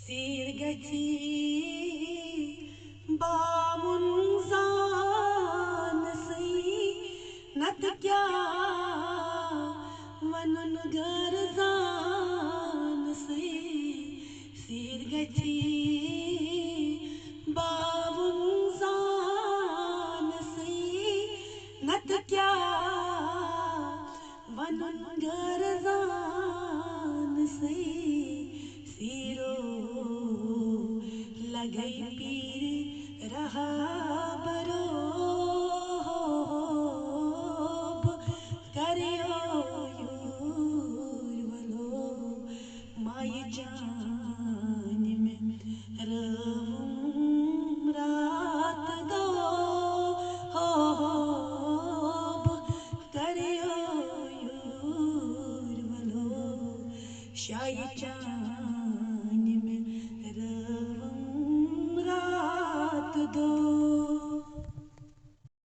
सिर गची बामुन जान सही नत क्या वनुन घर जान सही सिर गची बामुन जान सही नत क्या वनुन घर जान सही सिरो लगई पीर रहा बरो करियो यूर वलो माय जान में रवूं रात दो करियो यूर वलो शाय जान में रवूं रात दो।